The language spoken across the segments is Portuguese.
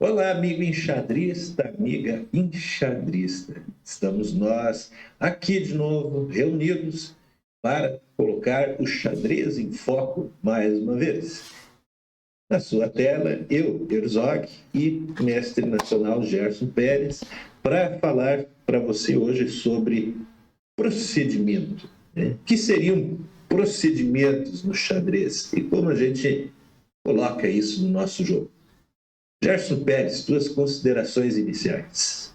Olá, amigo enxadrista, amiga enxadrista. Estamos nós aqui de novo, reunidos para colocar o xadrez em foco mais uma vez. Na sua tela, eu, Herzog, e o mestre nacional Gerson Pérez, para falar para você hoje sobre procedimento. Né? O que seriam procedimentos no xadrez e como a gente coloca isso no nosso jogo. Gerson Pérez, suas considerações iniciais.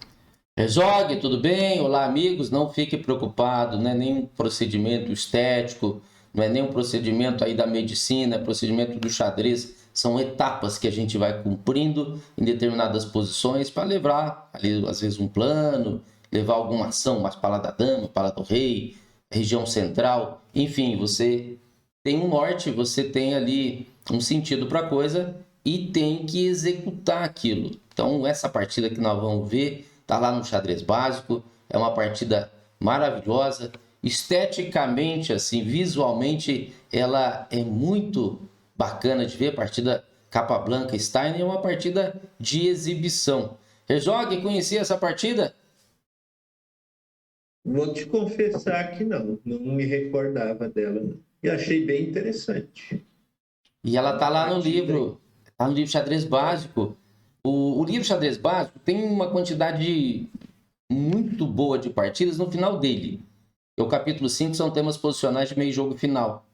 Jogue, tudo bem? Olá, amigos. Não fique preocupado, não é nenhum procedimento estético, não é nenhum procedimento aí da medicina, é procedimento do xadrez. São etapas que a gente vai cumprindo em determinadas posições para levar, ali, às vezes, um plano, levar alguma ação, mais para lá da dama, para lá do rei, região central. Enfim, você tem um norte, você tem ali um sentido para a coisa e tem que executar aquilo. Então, essa partida que nós vamos ver está lá no xadrez básico, é uma partida maravilhosa, esteticamente, assim, visualmente, ela é muito bacana de ver, a partida Capablanca Stein é uma partida de exibição. Rejogue, conhecia essa partida? Vou te confessar que não me recordava dela. Não. E achei bem interessante. E ela Uma tá lá no partida. livro, tá no livro Xadrez Básico. O livro Xadrez Básico tem uma quantidade muito boa de partidas no final dele. O capítulo 5 são temas posicionais de meio jogo final.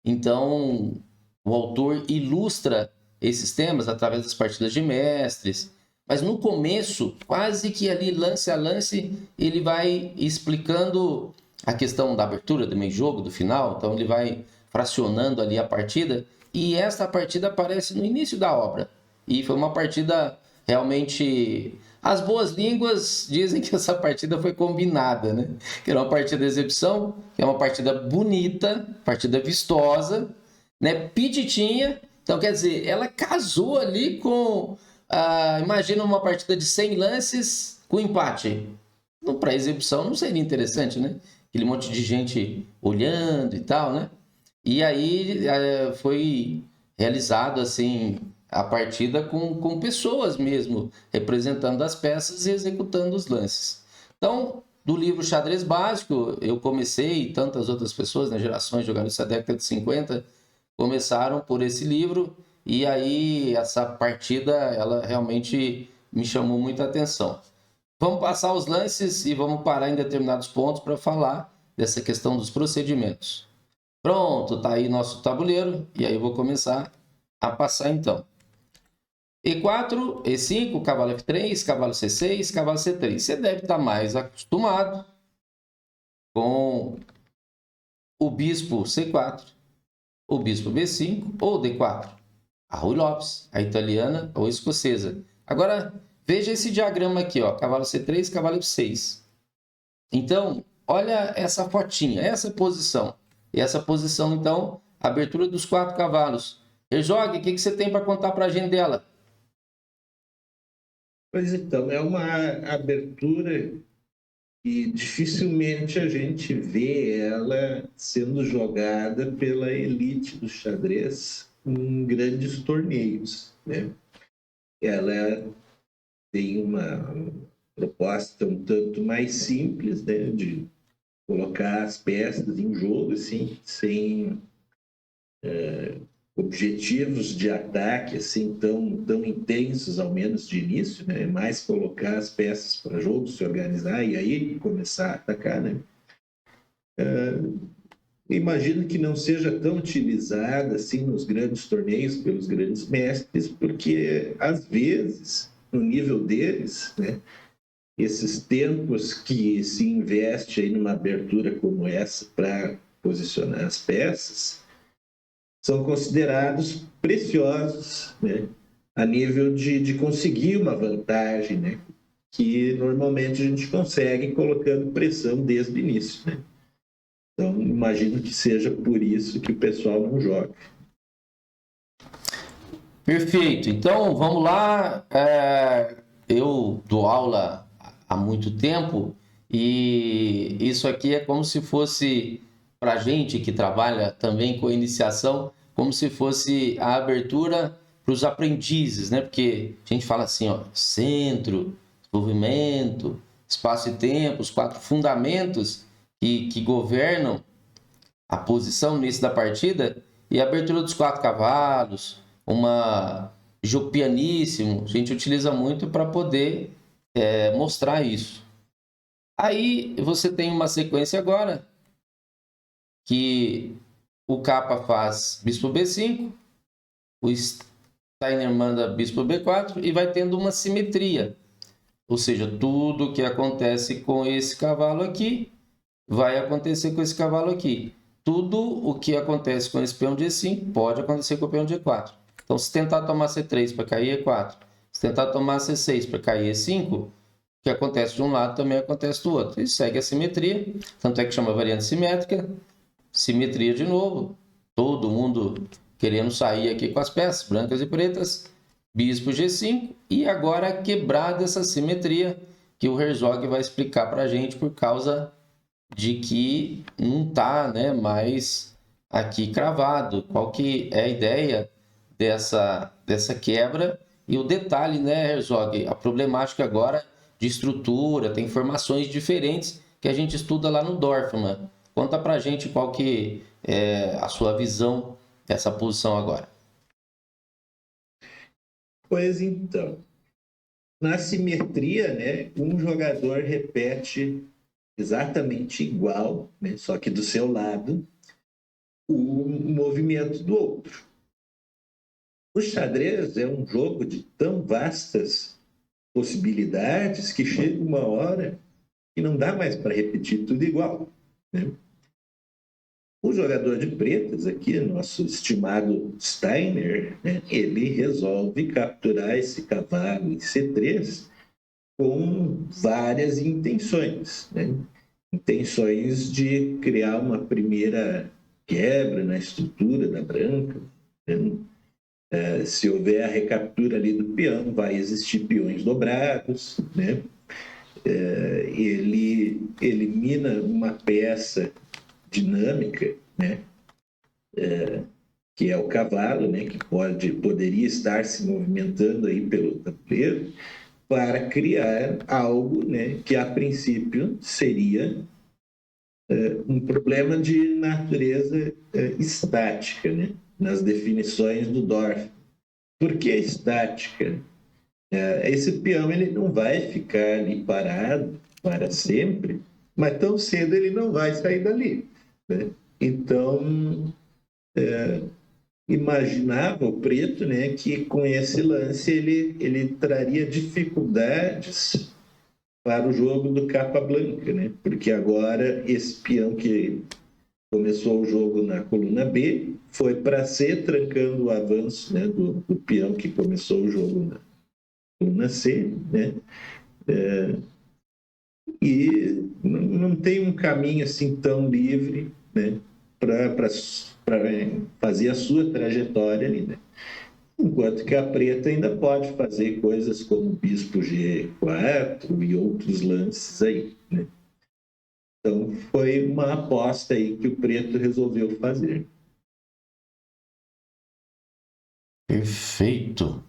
Então, o autor ilustra esses temas através das partidas de mestres. Mas no começo, quase que ali, lance a lance, ele vai explicando a questão da abertura, do meio jogo, do final. Então, ele vai fracionando ali a partida. E essa partida aparece no início da obra. E foi uma partida realmente. As boas línguas dizem que essa partida foi combinada, né? Que era uma partida de exibição, que é uma partida bonita, partida vistosa, né? Pititinha. Então, quer dizer, ela casou ali com. Imagina uma partida de 100 lances com empate. Para exibição não seria interessante, né? Aquele monte de gente olhando e tal, né? E aí foi realizado assim a partida com pessoas mesmo, representando as peças e executando os lances. Então, do livro Xadrez Básico, eu comecei, e tantas outras pessoas, né, gerações jogando essa década de 50, começaram por esse livro, e aí essa partida, ela realmente me chamou muita atenção. Vamos passar os lances e vamos parar em determinados pontos para falar dessa questão dos procedimentos. Pronto, tá aí nosso tabuleiro, e aí eu vou começar a passar então. E4, E5, cavalo F3, cavalo C6, cavalo C3. Você deve estar mais acostumado com o bispo C4, o bispo B5 ou D4. A Rui Lopes, a italiana ou a escocesa. Agora, veja esse diagrama aqui, ó, cavalo C3, cavalo F6. Então, olha essa fotinha, essa posição. E essa posição, então, abertura dos 4 cavalos. Jogue, o que você tem para contar para a gente dela? Pois então, é uma abertura e dificilmente a gente vê ela sendo jogada pela elite do xadrez em grandes torneios, né? Ela tem uma proposta um tanto mais simples, né, de colocar as peças em jogo, assim, sem objetivos de ataque assim tão intensos, ao menos de início, né? Mais colocar as peças para jogo, se organizar e aí começar a atacar, né? Imagino que não seja tão utilizada assim nos grandes torneios pelos grandes mestres, porque às vezes no nível deles, né? Esses tempos que se investe aí numa abertura como essa para posicionar as peças são considerados preciosos, né? A nível de conseguir uma vantagem, né? Que normalmente a gente consegue colocando pressão desde o início, né? Então, imagino que seja por isso que o pessoal não joga. Perfeito. Então, vamos lá. Eu dou aula há muito tempo e isso aqui é como se fosse, para a gente que trabalha também com iniciação, como se fosse a abertura os aprendizes, né? Porque a gente fala assim, ó, centro, desenvolvimento, espaço e tempo, os 4 fundamentos que governam a posição no início da partida, e a abertura dos 4 cavalos, jogo pianíssimo, a gente utiliza muito para poder mostrar isso. Aí você tem uma sequência agora que o capa faz bispo B5, o Steiner manda bispo B4 e vai tendo uma simetria. Ou seja, tudo que acontece com esse cavalo aqui vai acontecer com esse cavalo aqui. Tudo o que acontece com esse peão de E5 pode acontecer com o peão de E4. Então, se tentar tomar C3 para cair E4, se tentar tomar C6 para cair E5, o que acontece de um lado também acontece do outro. E segue a simetria, tanto é que chama variante simétrica, simetria de novo, todo mundo querendo sair aqui com as peças brancas e pretas, bispo G5, e agora quebrada essa simetria que o Herzog vai explicar para a gente por causa de que não está, né, mais aqui cravado. Qual que é a ideia dessa quebra? E o detalhe, né, Herzog, a problemática agora de estrutura, tem informações diferentes que a gente estuda lá no Dorfman. Conta pra gente qual que é a sua visão dessa posição agora. Pois então, na simetria, né, um jogador repete exatamente igual, né, só que do seu lado, o movimento do outro. O xadrez é um jogo de tão vastas possibilidades que chega uma hora que não dá mais para repetir tudo igual, né? O jogador de pretas aqui, nosso estimado Steiner, né, ele resolve capturar esse cavalo em C3 com várias intenções, né? Intenções de criar uma primeira quebra na estrutura da branca, né? Se houver a recaptura ali do peão, vai existir peões dobrados, né? Ele elimina uma peça dinâmica, né? Que é o cavalo, né? Que poderia estar se movimentando aí pelo tabuleiro, para criar algo, né, que a princípio seria um problema de natureza estática, né, nas definições do Dorf. Por que estática? Esse peão ele não vai ficar ali parado para sempre, mas tão cedo ele não vai sair dali, né? Então, imaginava o preto, né, que com esse lance ele traria dificuldades para o jogo do capa branca, né? Porque agora esse peão que começou o jogo na coluna B foi para C, trancando o avanço, né, do peão que começou o jogo na coluna C, né? E não tem um caminho assim tão livre, né, para fazer a sua trajetória ali, né? Enquanto que a preta ainda pode fazer coisas como bispo G4 e outros lances aí, né? Então foi uma aposta aí que o preto resolveu fazer. Perfeito.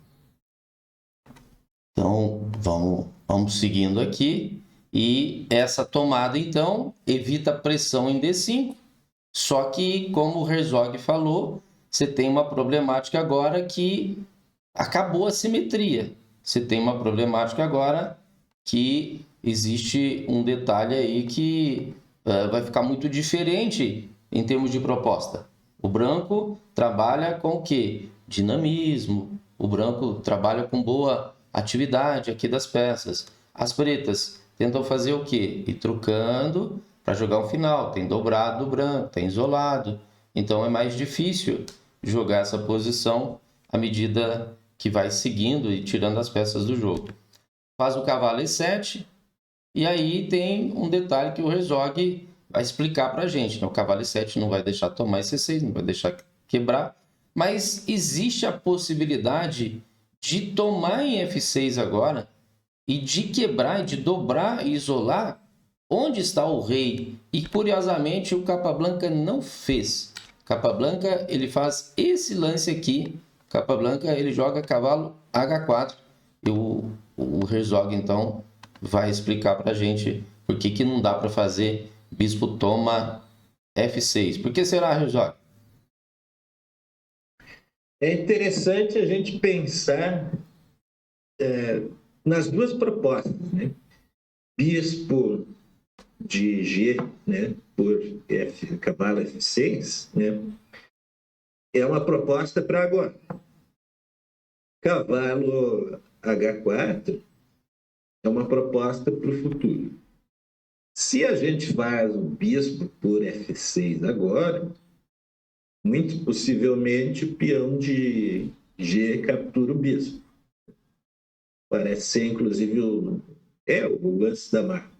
Então vamos seguindo aqui, e essa tomada então evita pressão em D5. Só que, como o Herzog falou, você tem uma problemática agora que acabou a simetria. Você tem uma problemática agora que existe um detalhe aí que vai ficar muito diferente em termos de proposta. O branco trabalha com o quê? Dinamismo. O branco trabalha com boa atividade aqui das peças. As pretas tentam fazer o quê? Ir trocando para jogar um final. Tem dobrado do branco, tem isolado. Então é mais difícil jogar essa posição à medida que vai seguindo e tirando as peças do jogo. Faz o cavalo E7, e aí tem um detalhe que o Herzog vai explicar para a gente, né? O cavalo E7 não vai deixar tomar C6, não vai deixar quebrar, mas existe a possibilidade de tomar em F6 agora e de quebrar, de dobrar e isolar onde está o rei. E curiosamente o Capablanca não fez. Capablanca ele faz esse lance aqui Capablanca, ele joga cavalo H4. E o Herzog, então, vai explicar para a gente por que não dá para fazer bispo toma F6. Por que será, Herzog? É interessante a gente pensar nas duas propostas, né? Bispo de G, né, por cavalo F6, né, é uma proposta para agora. Cavalo H4 é uma proposta para o futuro. Se a gente faz o bispo por F6 agora, muito possivelmente o peão de G captura o bispo. Parece ser, inclusive, o lance da marca.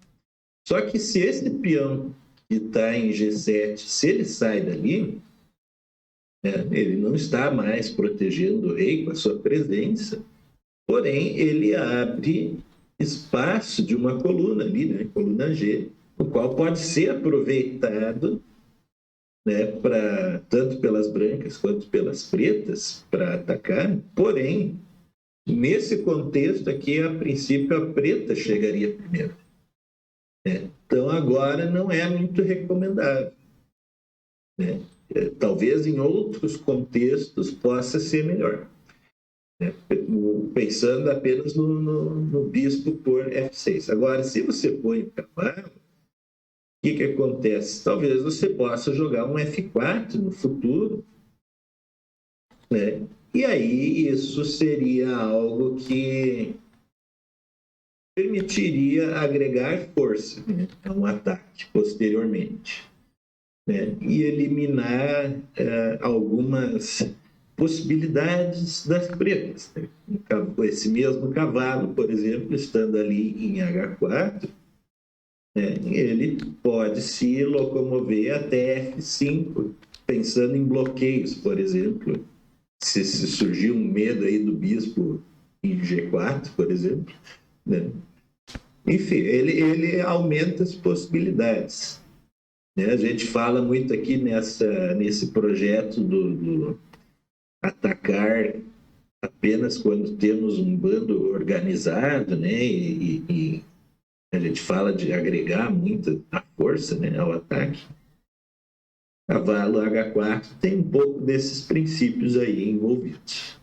Só que se esse peão que está em G7, se ele sai dali, ele não está mais protegendo o rei com a sua presença, porém ele abre espaço de uma coluna ali, né, coluna G, o qual pode ser aproveitado, né, tanto pelas brancas quanto pelas pretas para atacar, porém, nesse contexto aqui, a princípio, a preta chegaria primeiro. Então, agora não é muito recomendável. Né? Talvez em outros contextos possa ser melhor. Pensando apenas no bispo por F6. Agora, se você põe o cavalo, o que acontece? Talvez você possa jogar um F4 no futuro, né? E aí isso seria algo que permitiria agregar força, né, a um ataque posteriormente, né, e eliminar algumas possibilidades das pretas. Né? Esse mesmo cavalo, por exemplo, estando ali em H4, né, ele pode se locomover até F5, pensando em bloqueios, por exemplo. Se surgir um medo aí do bispo em G4, por exemplo, né? Enfim, ele aumenta as possibilidades. Né? A gente fala muito aqui nesse projeto do atacar apenas quando temos um bando organizado, né? E a gente fala de agregar muita força, né, ao ataque. Cavalo H4 tem um pouco desses princípios aí envolvidos.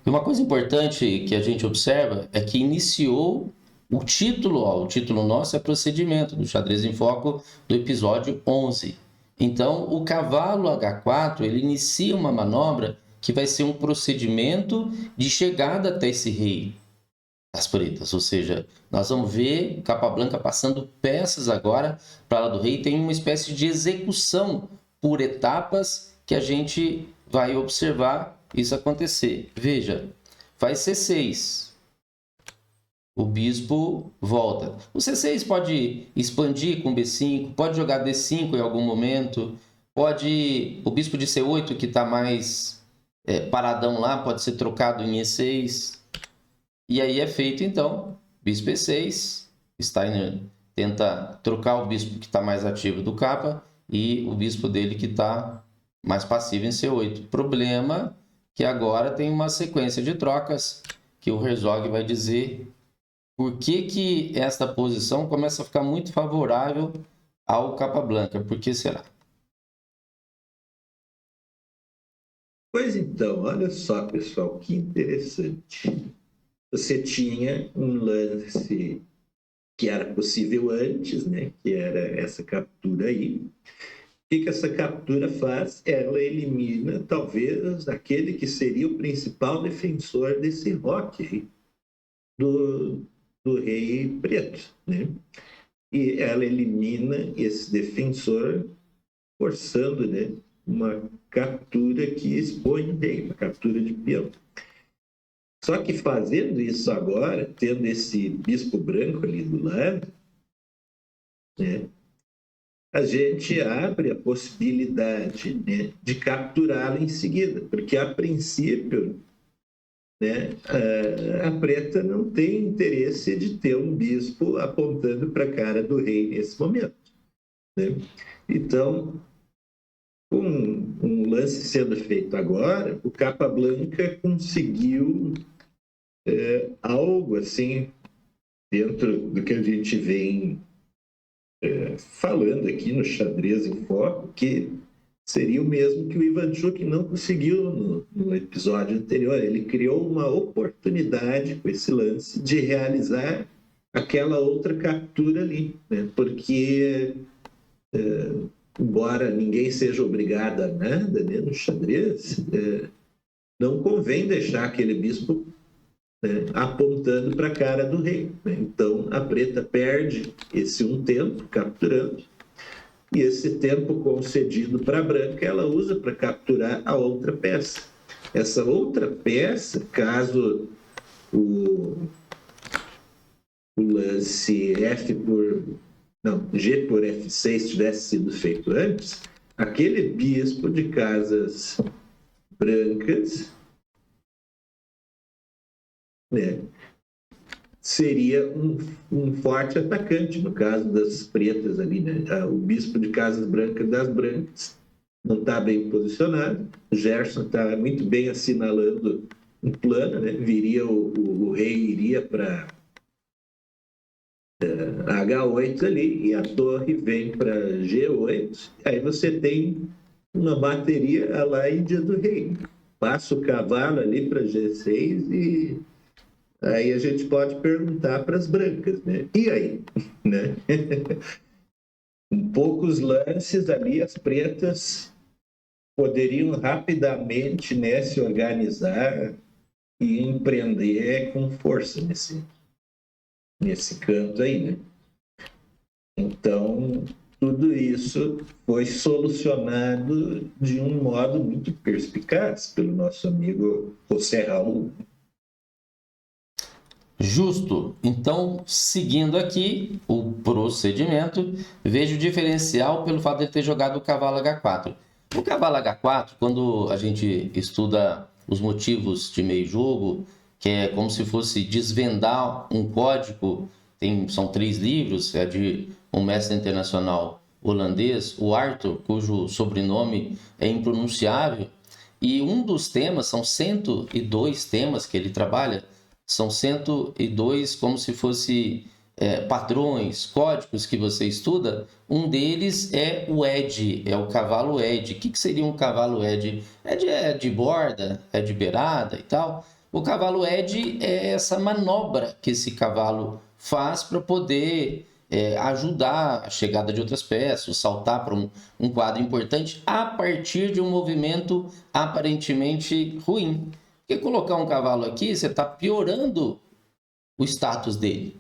E uma coisa importante que a gente observa é que iniciou o título nosso é Procedimento, do Xadrez em Foco, do episódio 11. Então, o cavalo H4, ele inicia uma manobra que vai ser um procedimento de chegada até esse rei das pretas, ou seja, nós vamos ver Capablanca passando peças agora para lá do rei, tem uma espécie de execução por etapas que a gente vai observar isso acontecer. Veja, faz C6, o bispo volta. O C6 pode expandir com B5, pode jogar D5 em algum momento, o bispo de C8 que está mais paradão lá, pode ser trocado em E6. E aí é feito, então, bispo E6, Steiner tenta trocar o bispo que está mais ativo do capa e o bispo dele que está mais passivo em C8. Problema que agora tem uma sequência de trocas que o Herzog vai dizer por que esta posição começa a ficar muito favorável ao Capablanca. Por que será? Pois então, olha só, pessoal, que interessante. Você tinha um lance que era possível antes, né? Que era essa captura aí. O que essa captura faz? Ela elimina, talvez, aquele que seria o principal defensor desse roque aí, do rei preto, né? E ela elimina esse defensor, forçando, né, uma captura que expõe o rei, uma captura de peão. Só que fazendo isso agora, tendo esse bispo branco ali do lado, né, a gente abre a possibilidade, né, de capturá-lo em seguida, porque a princípio, né, a preta não tem interesse de ter um bispo apontando para a cara do rei nesse momento. Né? Então, um lance sendo feito agora, o Capablanca conseguiu algo assim, dentro do que a gente vem falando aqui no Xadrez em Foco, que seria o mesmo que o Ivanchuk não conseguiu no episódio anterior. Ele criou uma oportunidade com esse lance de realizar aquela outra captura ali, né? Porque, embora ninguém seja obrigado a nada, né, no xadrez, não convém deixar aquele bispo, né, apontando para a cara do rei, né? Então a preta perde esse um tempo capturando, e esse tempo concedido para a branca ela usa para capturar a outra peça. Essa outra peça, caso o lance G por F6 tivesse sido feito antes, aquele bispo de casas brancas, né, seria um forte atacante, no caso das pretas ali, né? O bispo de casas brancas das brancas não está bem posicionado, o Gerson está muito bem assinalando um plano, né? Viria o rei iria para H8 ali e a torre vem para G8, aí você tem uma bateria à la Índia do Rei. Passa o cavalo ali para G6 e aí a gente pode perguntar para as brancas, né? E aí? Né? Em poucos lances ali, as pretas poderiam rapidamente, né, se organizar e empreender com força nesse canto aí, né? Então, tudo isso foi solucionado de um modo muito perspicaz pelo nosso amigo José Raul. Justo. Então, seguindo aqui o procedimento, vejo o diferencial pelo fato de ele ter jogado o cavalo H4. O cavalo H4, quando a gente estuda os motivos de meio jogo, que é como se fosse desvendar um código, são 3 livros, é de um mestre internacional holandês, o Arthur, cujo sobrenome é impronunciável, e um dos temas, são 102 temas que ele trabalha, são 102 como se fosse padrões, códigos que você estuda. Um deles é o ED, é o cavalo ED. O que seria um cavalo ED? ED é de borda, é de beirada e tal. O cavalo ED é essa manobra que esse cavalo faz para poder ajudar a chegada de outras peças, saltar para um quadro importante a partir de um movimento aparentemente ruim. Porque colocar um cavalo aqui, você está piorando o status dele.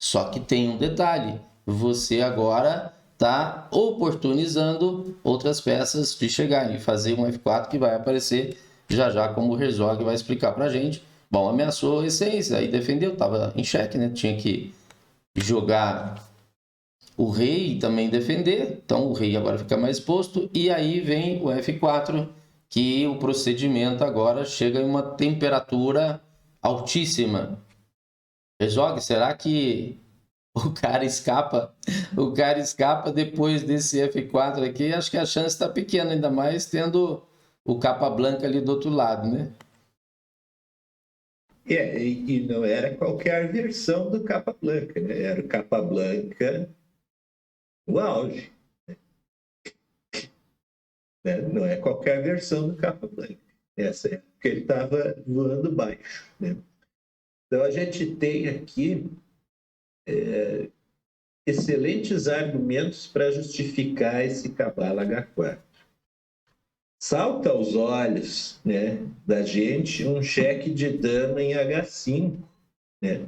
Só que tem um detalhe, você agora está oportunizando outras peças de chegar e fazer um F4 que vai aparecer já já, como o Herzog vai explicar para a gente. Bom, ameaçou a essência, aí defendeu, estava em xeque, né? Tinha que jogar o rei e também defender, então o rei agora fica mais exposto, e aí vem o F4, que o procedimento agora chega em uma temperatura altíssima. Herzog, será que o cara escapa? O cara escapa depois desse F4 aqui? Acho que a chance está pequena, ainda mais tendo o Capablanca ali do outro lado, né? E não era qualquer versão do Capablanca, né? Era o Capablanca no auge. Né? Não é qualquer versão do Capablanca. Essa é porque ele estava voando baixo, né? Então a gente tem aqui excelentes argumentos para justificar esse cavalo H4. Salta aos olhos, né, da gente um cheque de dama em H5, né,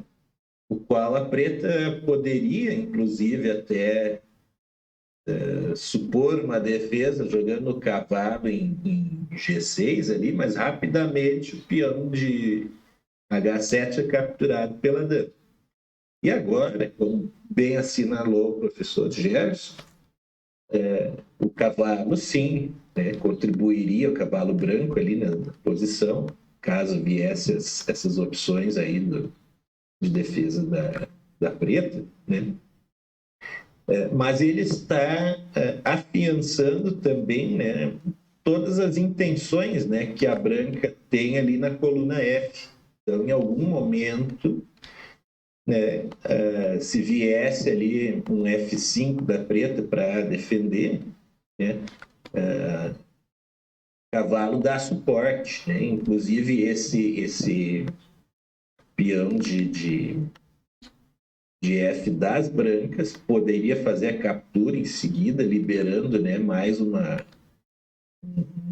o qual a preta poderia, inclusive, até supor uma defesa jogando o cavalo em G6 ali, mas rapidamente o peão de H7 é capturado pela dama. E agora, como bem assinalou o professor Gerson, o cavalo, sim, né, contribuiria, o cavalo branco ali na posição, caso viesse essas opções aí de defesa da preta, né? Mas ele está afiançando também, né, todas as intenções, né, que a branca tem ali na coluna F. Então, em algum momento, né, se viesse ali um F5 da preta para defender, né, cavalo dá suporte, né? Inclusive esse peão de F das brancas poderia fazer a captura em seguida, liberando, né, mais um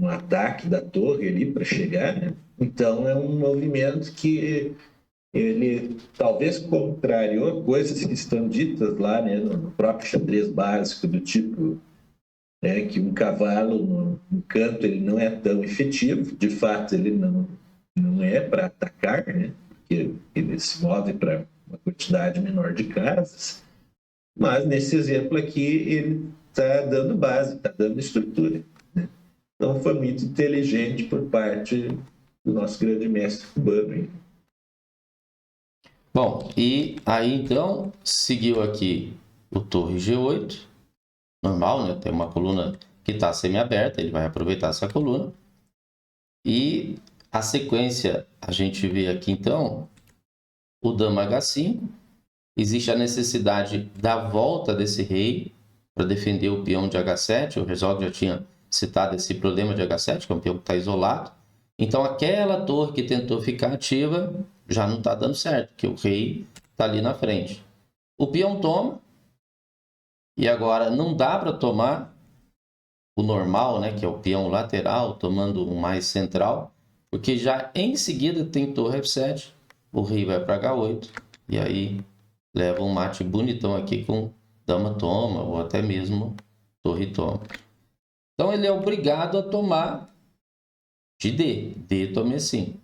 ataque da torre ali para chegar, né? Então é um movimento que ele talvez contrariou coisas que estão ditas lá, né, no próprio xadrez básico, do tipo, né, que um cavalo no canto ele não é tão efetivo, de fato ele não é para atacar, né, porque ele se move para uma quantidade menor de casas, mas nesse exemplo aqui ele está dando base, está dando estrutura, né? Então foi muito inteligente por parte do nosso grande mestre cubano, hein? Bom, e aí então seguiu aqui o torre G8, normal, né? Tem uma coluna que está semi-aberta, ele vai aproveitar essa coluna. E a sequência, a gente vê aqui então, o dama H5, existe a necessidade da volta desse rei para defender o peão de H7, o Herzog já tinha citado esse problema de H7, que é um peão que está isolado. Então aquela torre que tentou ficar ativa já não está dando certo, porque o rei está ali na frente. O peão toma, e agora não dá para tomar o normal, né, que é o peão lateral, tomando um mais central, porque já em seguida tem torre F7, o rei vai para H8, e aí leva um mate bonitão aqui com dama toma, ou até mesmo torre toma. Então ele é obrigado a tomar de D, D tome sim.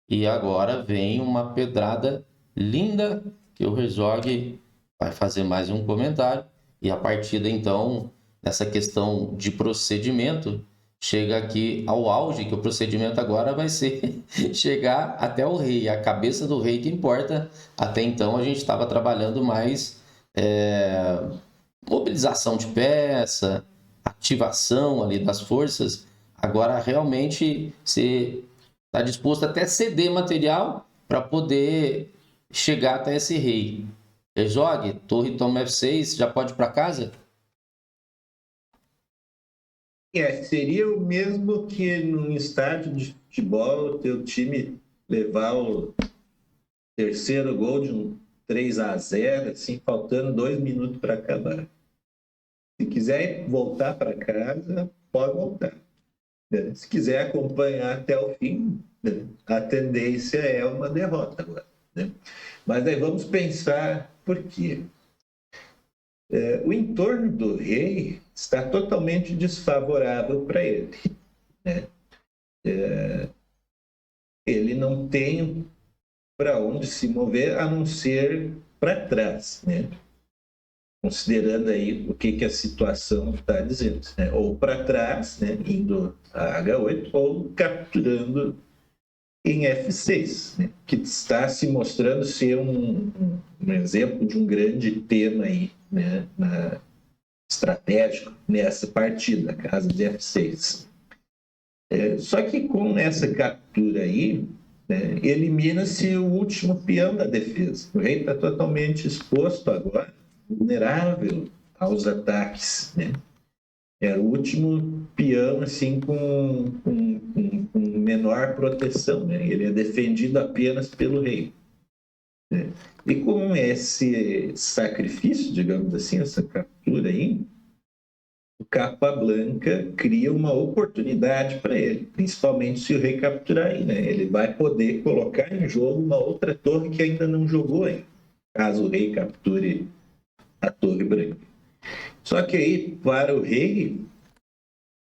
E agora vem uma pedrada linda que o Herzog vai fazer mais um comentário. E a partida, então, nessa questão de procedimento, chega aqui ao auge, que o procedimento agora vai ser chegar até o rei, a cabeça do rei que importa. Até então a gente estava trabalhando mais mobilização de peça, ativação ali das forças. Agora realmente você está disposto até ceder material para poder chegar até esse rei. Herzog, torre toma F6, já pode ir para casa? Seria o mesmo que num estádio de futebol o teu time levar o terceiro gol de um 3-0, assim, faltando 2 minutos para acabar. Se quiser voltar para casa, pode voltar. Se quiser acompanhar até o fim, a tendência é uma derrota agora, né? Mas aí vamos pensar por quê. O entorno do rei está totalmente desfavorável para ele, né? Ele não tem para onde se mover a não ser para trás, né? Considerando aí o que a situação está dizendo, né? Ou para trás, né, indo a H8, ou capturando em F6, né, que está se mostrando ser um exemplo de um grande tema aí, né, estratégico nessa partida, a casa de F6. Só que com essa captura aí, né, elimina-se o último peão da defesa. O rei está totalmente exposto agora, vulnerável aos ataques, né? Era o último peão assim com menor proteção, né? Ele é defendido apenas pelo rei, né? E com esse sacrifício, digamos assim, essa captura aí, o Capablanca cria uma oportunidade para ele, principalmente se o rei capturar aí, né? Ele vai poder colocar em jogo uma outra torre que ainda não jogou ainda, caso o rei capture a torre branca. Só que aí, para o rei,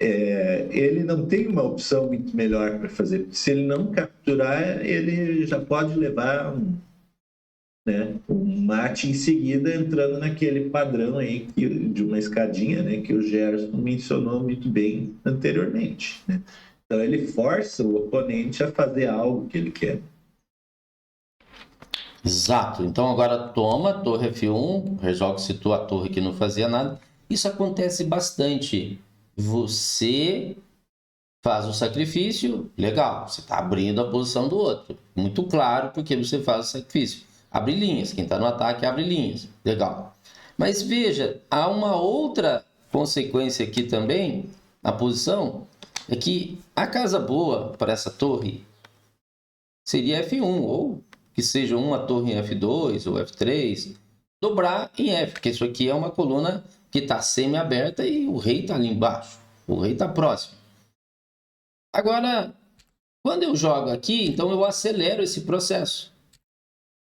ele não tem uma opção muito melhor para fazer. Se ele não capturar, ele já pode levar um mate em seguida, entrando naquele padrão aí de uma escadinha, né, que o Gerson mencionou muito bem anteriormente, né? Então ele força o oponente a fazer algo que ele quer. Exato. Então agora toma, torre F1, Herzog citou a torre que não fazia nada. Isso acontece bastante. Você faz o sacrifício, legal, você está abrindo a posição do outro. Muito claro porque você faz o sacrifício. Abre linhas, quem está no ataque abre linhas, legal. Mas veja, há uma outra consequência aqui também, na posição, é que a casa boa para essa torre seria F1, ou que seja uma torre em F2 ou F3, dobrar em F, porque isso aqui é uma coluna que está semi-aberta e o rei está ali embaixo, o rei está próximo. Agora, quando eu jogo aqui, então eu acelero esse processo.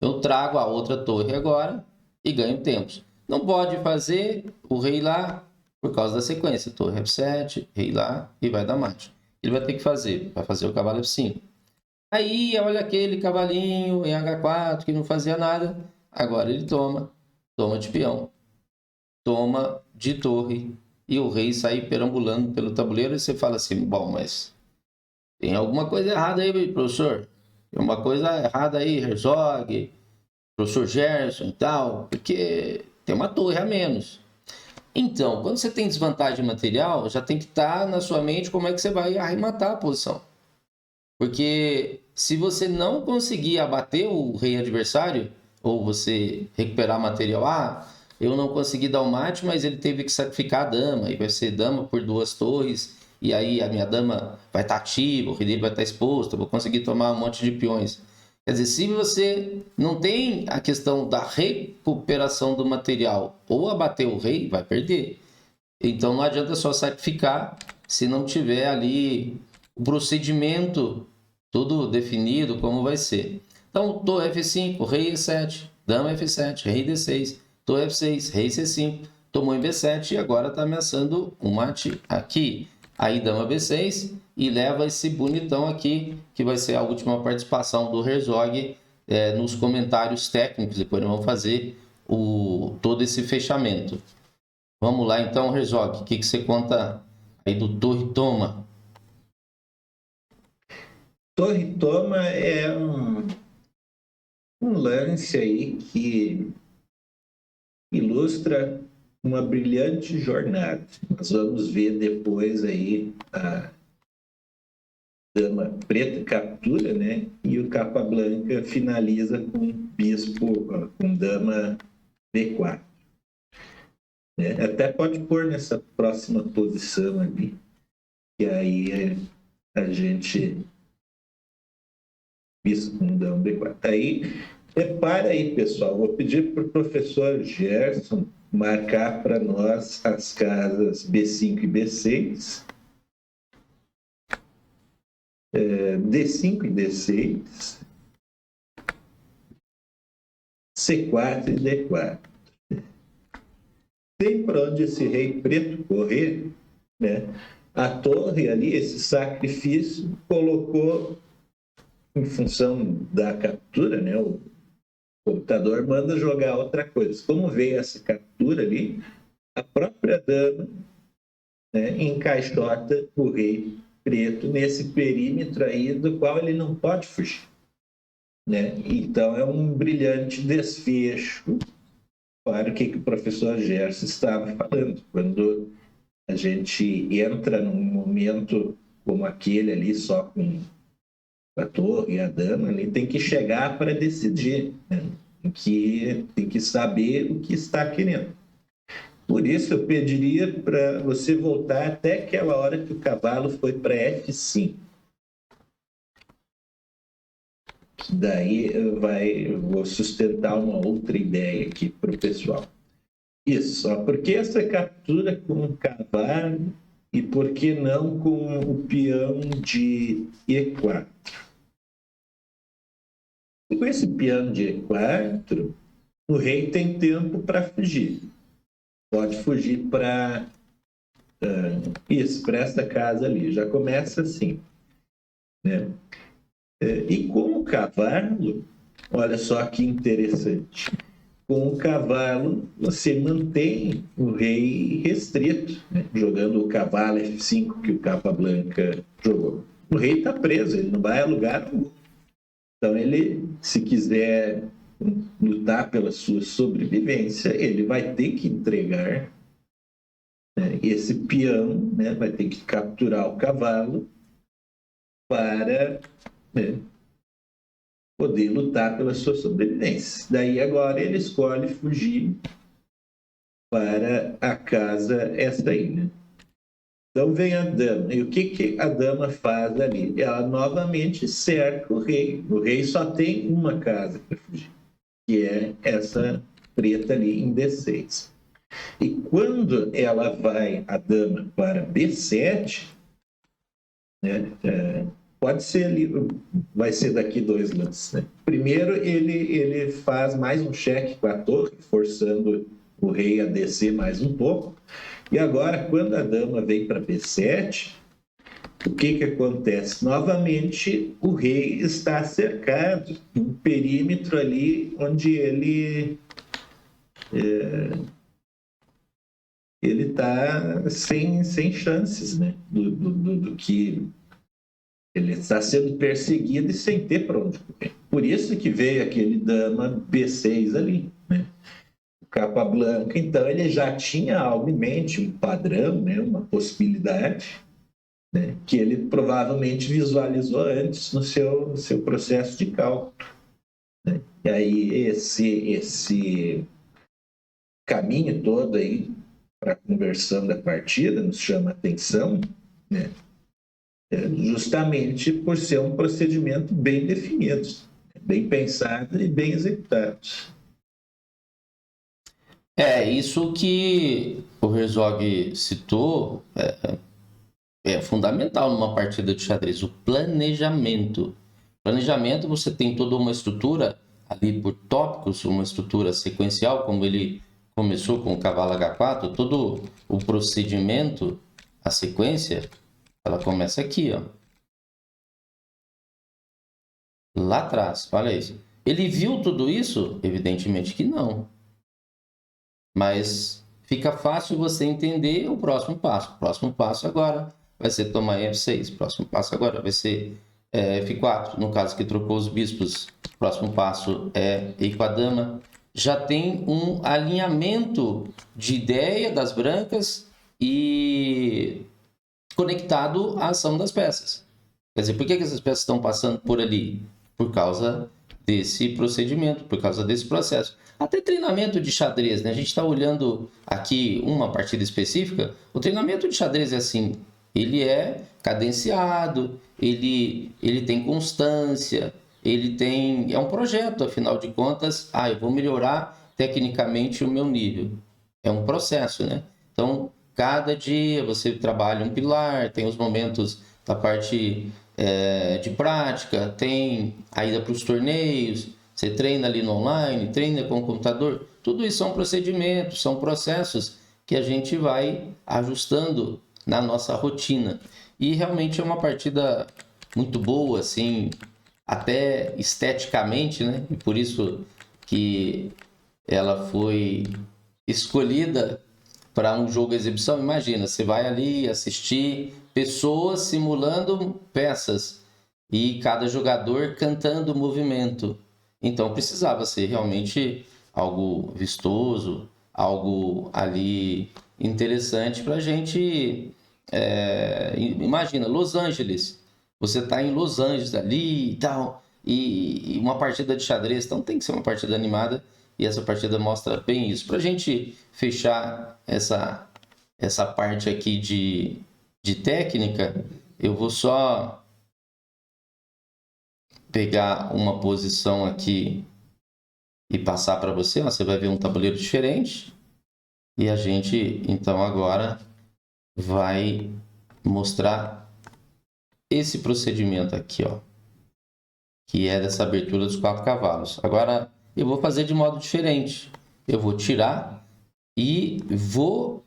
Eu trago a outra torre agora e ganho tempos. Não pode fazer o rei lá por causa da sequência. Torre F7, rei lá e vai dar mate. Ele vai ter que fazer, vai fazer o cavalo F5. Aí, olha aquele cavalinho em H4 que não fazia nada. Agora ele toma de peão, toma de torre e o rei sai perambulando pelo tabuleiro e você fala assim, bom, mas tem alguma coisa errada aí, professor. Tem uma coisa errada aí, Herzog, professor Gerson e tal, porque tem uma torre a menos. Então, quando você tem desvantagem material, já tem que estar na sua mente como é que você vai arrematar a posição. Porque se você não conseguir abater o rei adversário, ou você recuperar material, eu não consegui dar o mate, mas ele teve que sacrificar a dama, e vai ser dama por 2 torres, e aí a minha dama vai estar ativa, o rei dele vai estar exposto, eu vou conseguir tomar um monte de peões. Quer dizer, se você não tem a questão da recuperação do material ou abater o rei, vai perder. Então não adianta só sacrificar se não tiver ali o procedimento tudo definido como vai ser. Então, torre F5, rei E7, dama F7, rei D6, torre F6, rei C5, tomou em B7 e agora está ameaçando um mate aqui. Aí dama B6 e leva esse bonitão aqui, que vai ser a última participação do Herzog nos comentários técnicos. Depois nós vamos fazer todo esse fechamento. Vamos lá então, Herzog, o que você conta aí do torre toma? Torre toma é um lance aí que ilustra uma brilhante jornada. Nós vamos ver depois aí a dama preta captura, né? E o Capablanca finaliza com bispo, com dama D4. Né? Até pode pôr nessa próxima posição ali, que aí a gente bispo com dama D4. Aí, repara aí, pessoal, vou pedir para o professor Gerson marcar para nós as casas B5 e B6, D5 e D6, C4 e D4. Tem para onde esse rei preto correr, né? A torre ali, esse sacrifício, colocou em função da captura, né? O computador manda jogar outra coisa. Como veio essa captura ali, a própria dama, né, encaixota o rei preto nesse perímetro aí do qual ele não pode fugir. Né? Então é um brilhante desfecho para o que o professor Gerson estava falando. Quando a gente entra num momento como aquele ali, só com a torre e a dama, ele tem que chegar para decidir, né? Tem que saber o que está querendo. Por isso eu pediria para você voltar até aquela hora que o cavalo foi para F5. Daí eu vou sustentar uma outra ideia aqui para o pessoal. Isso, só porque essa captura com o cavalo e por que não com o peão de E4? E com esse peão de E4, o rei tem tempo para fugir. Pode fugir para para essa casa ali. Já começa assim. Né? E com o cavalo, olha só que interessante. Com o cavalo, você mantém o rei restrito, né? Jogando o cavalo F5 que o Capablanca jogou. O rei está preso, ele não vai a lugar algum. Então, ele, se quiser lutar pela sua sobrevivência, ele vai ter que entregar, né, esse peão, né, vai ter que capturar o cavalo para, né, poder lutar pela sua sobrevivência. Daí agora ele escolhe fugir para a casa essa aí, né? Então vem a dama. E o que a dama faz ali? Ela novamente cerca o rei. O rei só tem uma casa para fugir, que é essa preta ali em D6. E quando ela vai, a dama, para B7, né, pode ser ali, vai ser daqui 2 lances. Né? Primeiro, ele faz mais um cheque com a torre, forçando o rei a descer mais um pouco. E agora, quando a dama vem para B7, o que acontece? Novamente, o rei está cercado, um perímetro ali onde ele está sem chances, né? Do que ele está sendo perseguido e sem ter para onde correr. Por isso que veio aquele dama B6 ali, né? Capa branca. Então ele já tinha algo em mente, um padrão, né? Uma possibilidade, né? Que ele provavelmente visualizou antes no seu processo de cálculo. Né? E aí esse caminho todo aí para a conversão da partida nos chama atenção, né? Justamente por ser um procedimento bem definido, bem pensado e bem executado. Isso que o Herzog citou é fundamental numa partida de xadrez, o planejamento. Planejamento, você tem toda uma estrutura ali por tópicos, uma estrutura sequencial, como ele começou com o cavalo H4, todo o procedimento, a sequência, ela começa aqui, ó. Lá atrás, olha isso. Ele viu tudo isso? Evidentemente que não. Mas fica fácil você entender o próximo passo. O próximo passo agora vai ser tomar F6. O próximo passo agora vai ser F4. No caso que trocou os bispos, o próximo passo é ir com a dama. Já tem um alinhamento de ideia das brancas e conectado à ação das peças. Quer dizer, por que essas peças estão passando por ali? Por causa desse procedimento, por causa desse processo. Até treinamento de xadrez, né? A gente está olhando aqui uma partida específica. O treinamento de xadrez é assim, ele é cadenciado, ele tem constância, é um projeto, afinal de contas. Eu vou melhorar tecnicamente o meu nível. É um processo, né? Então, cada dia você trabalha um pilar, tem os momentos da parte de prática, tem a ida para os torneios, você treina ali no online, treina com o computador. Tudo isso são procedimentos, são processos que a gente vai ajustando na nossa rotina. E realmente é uma partida muito boa, assim, até esteticamente, né? E por isso que ela foi escolhida para um jogo exibição. Imagina, você vai ali assistir pessoas simulando peças e cada jogador cantando o movimento. Então precisava ser realmente algo vistoso, algo ali interessante para a gente. Imagina, Los Angeles. Você está em Los Angeles ali e tal, e uma partida de xadrez, então tem que ser uma partida animada. E essa partida mostra bem isso. Para a gente fechar essa parte aqui de técnica, eu vou só pegar uma posição aqui e passar para você. Você vai ver um tabuleiro diferente. E a gente, então, agora vai mostrar esse procedimento aqui, ó, que é dessa abertura dos 4 cavalos. Agora, eu vou fazer de modo diferente. Eu vou tirar e vou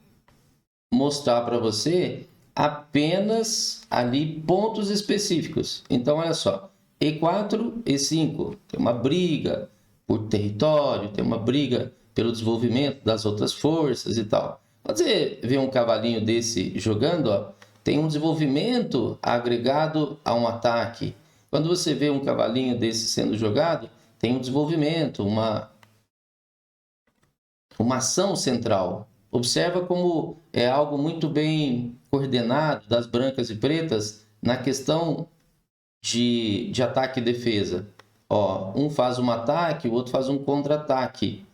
mostrar para você apenas ali pontos específicos. Então, olha só, E4, E5, tem uma briga por território, tem uma briga pelo desenvolvimento das outras forças e tal. Quando você vê um cavalinho desse jogando, ó, tem um desenvolvimento agregado a um ataque. Quando você vê um cavalinho desse sendo jogado, tem um desenvolvimento, uma ação central. Observa como é algo muito bem coordenado das brancas e pretas na questão de ataque e defesa. Ó, um faz um ataque, o outro faz um contra-ataque.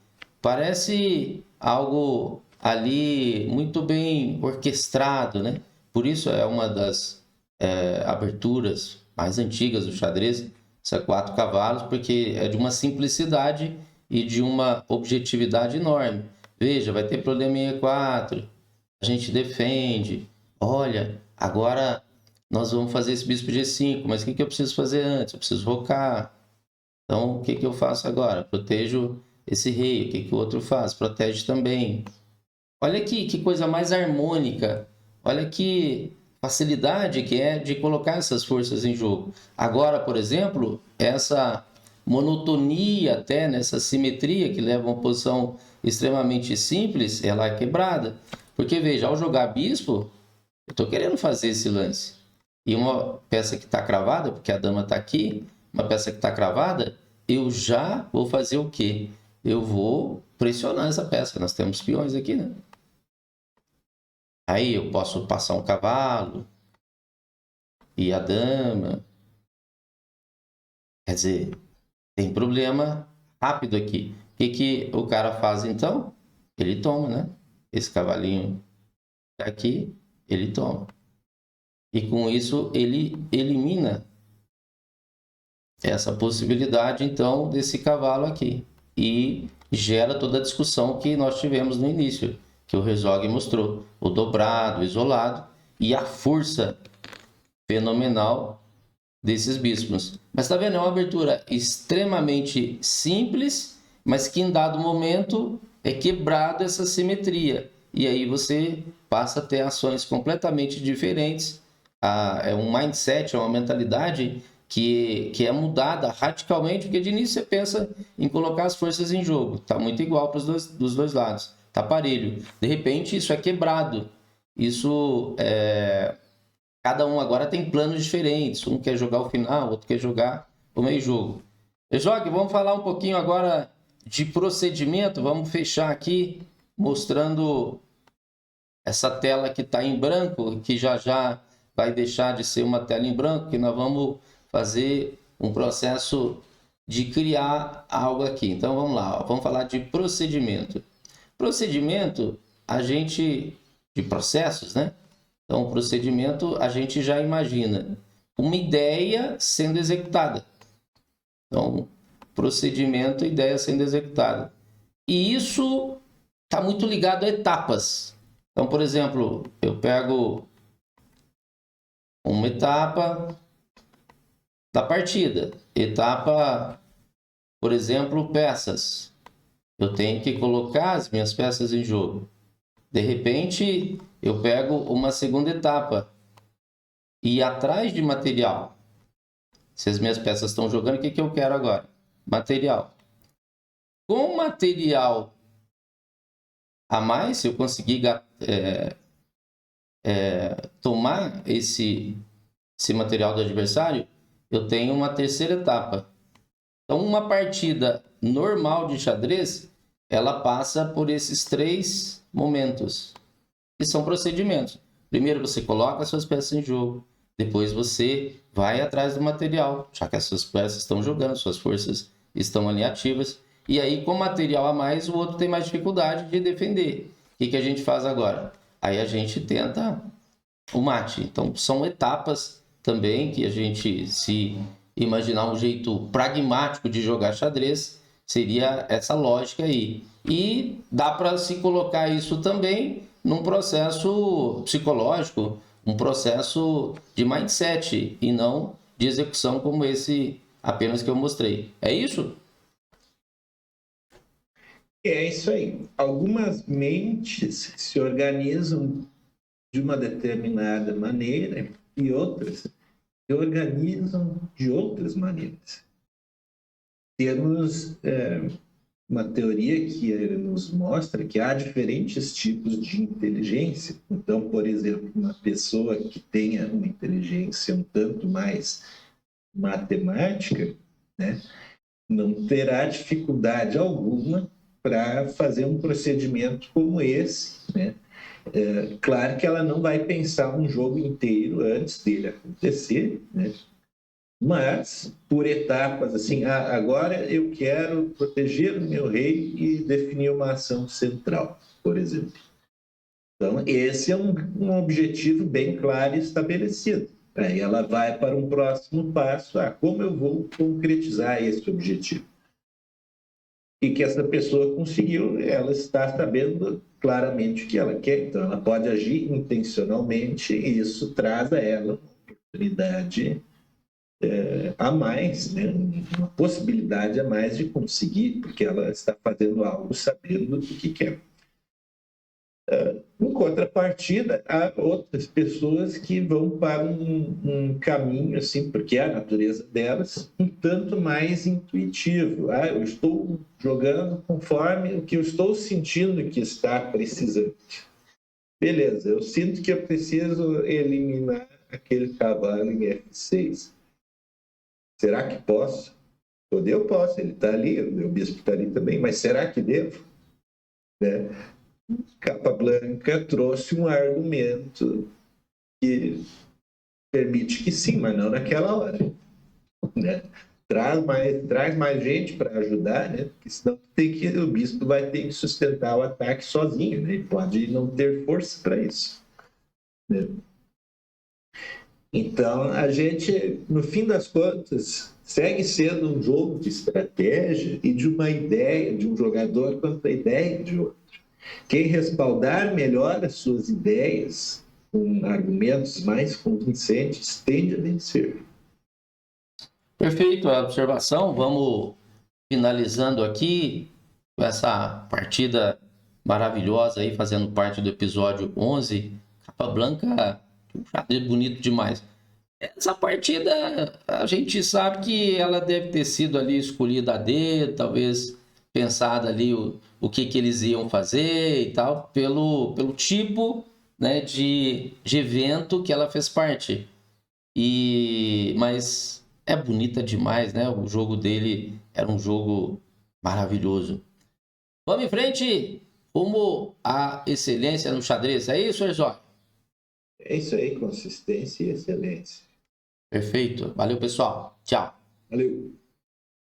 Parece algo ali muito bem orquestrado, né? Por isso é uma das aberturas mais antigas do xadrez, essa 4 cavalos, porque é de uma simplicidade e de uma objetividade enorme. Veja, vai ter problema em E4, a gente defende. Olha, agora nós vamos fazer esse bispo G5, mas o que eu preciso fazer antes? Eu preciso rocar. Então, o que eu faço agora? Protejo esse rei. O que o outro faz? Protege também. Olha aqui, que coisa mais harmônica. Olha que facilidade que é de colocar essas forças em jogo. Agora, por exemplo, essa monotonia até, nessa simetria que leva a uma posição extremamente simples, ela é quebrada. Porque, veja, ao jogar bispo, eu estou querendo fazer esse lance. E uma peça que está cravada, porque a dama está aqui, uma peça que está cravada, eu já vou fazer o quê? Eu vou pressionar essa peça. Nós temos peões aqui, né? Aí eu posso passar um cavalo e a dama. Quer dizer, tem problema rápido aqui. O que o cara faz então? Ele toma, né? Esse cavalinho aqui, ele toma. E com isso ele elimina essa possibilidade então desse cavalo aqui. E gera toda a discussão que nós tivemos no início, que o Herzog mostrou, o dobrado, o isolado e a força fenomenal desses bispos. Mas está vendo, é uma abertura extremamente simples, mas que em dado momento é quebrado essa simetria. E aí você passa a ter ações completamente diferentes. É um mindset, é uma mentalidade que é mudada radicalmente, porque de início você pensa em colocar as forças em jogo. Está muito igual para dos dois lados. Está parelho. De repente isso é quebrado. Cada um agora tem planos diferentes. Um quer jogar o final, outro quer jogar o meio jogo. Herzog, vamos falar um pouquinho agora de procedimento. Vamos fechar aqui mostrando essa tela que está em branco, que já vai deixar de ser uma tela em branco, que nós vamos fazer um processo de criar algo aqui. Então vamos lá, vamos falar de procedimento. Procedimento, de processos, né? Então, procedimento, a gente já imagina uma ideia sendo executada. Então, procedimento, ideia sendo executada. E isso está muito ligado a etapas. Então, por exemplo, eu pego uma etapa da partida. Etapa, por exemplo, peças. Eu tenho que colocar as minhas peças em jogo. De repente, eu pego uma segunda etapa e atrás de material. Se as minhas peças estão jogando, o que eu quero agora? Material. Com material a mais, se eu conseguir tomar esse material do adversário, eu tenho uma terceira etapa. Então, uma partida normal de xadrez, ela passa por esses 3 momentos, que são procedimentos. Primeiro você coloca as suas peças em jogo, depois você vai atrás do material, já que as suas peças estão jogando, suas forças estão ali ativas, e aí com material a mais, o outro tem mais dificuldade de defender. O que a gente faz agora? Aí a gente tenta o mate. Então são etapas também que a gente, se imaginar um jeito pragmático de jogar xadrez, seria essa lógica aí. E dá para se colocar isso também num processo psicológico, um processo de mindset e não de execução como esse apenas que eu mostrei. É isso? É isso aí. Algumas mentes se organizam de uma determinada maneira e outras se organizam de outras maneiras. Temos uma teoria que nos mostra que há diferentes tipos de inteligência. Então, por exemplo, uma pessoa que tenha uma inteligência um tanto mais matemática, né, não terá dificuldade alguma para fazer um procedimento como esse, né? Claro que ela não vai pensar um jogo inteiro antes dele acontecer, né? mas por etapas, assim, agora eu quero proteger o meu rei e definir uma ação central, por exemplo. Então, esse é um objetivo bem claro e estabelecido. Aí ela vai para um próximo passo, como eu vou concretizar esse objetivo? E que essa pessoa conseguiu, ela está sabendo claramente o que ela quer, então ela pode agir intencionalmente e isso traz a ela uma oportunidade a mais, né? Uma possibilidade a mais de conseguir, porque ela está fazendo algo sabendo o que quer. Em contrapartida, há outras pessoas que vão para um caminho, assim, porque é a natureza delas, um tanto mais intuitivo. Eu estou jogando conforme o que eu estou sentindo que está precisando. Beleza, eu sinto que eu preciso eliminar aquele cavalo em F6. Será que posso? Poder eu posso, ele está ali, o meu bispo está ali também, mas será que devo? Né? Capablanca trouxe um argumento que permite que sim, mas não naquela hora. Né? Traz mais gente para ajudar, né? Porque senão o bispo vai ter que sustentar o ataque sozinho, né? Ele pode não ter força para isso. Né? Então, a gente, no fim das contas, segue sendo um jogo de estratégia e de uma ideia de um jogador contra a ideia de outro. Quem respaldar melhor as suas ideias com argumentos mais convincentes tende a vencer. Perfeito a observação. Vamos finalizando aqui essa partida maravilhosa aí, fazendo parte do episódio 11. Capablanca, bonito demais. Essa partida, a gente sabe que ela deve ter sido ali escolhida a dedo, talvez pensada ali o que eles iam fazer e tal, pelo tipo, né, de evento que ela fez parte. Mas é bonita demais, né? O jogo dele era um jogo maravilhoso. Vamos em frente, rumo à excelência no xadrez. É isso, Herzog? É isso aí, consistência e excelência. Perfeito. Valeu, pessoal. Tchau. Valeu.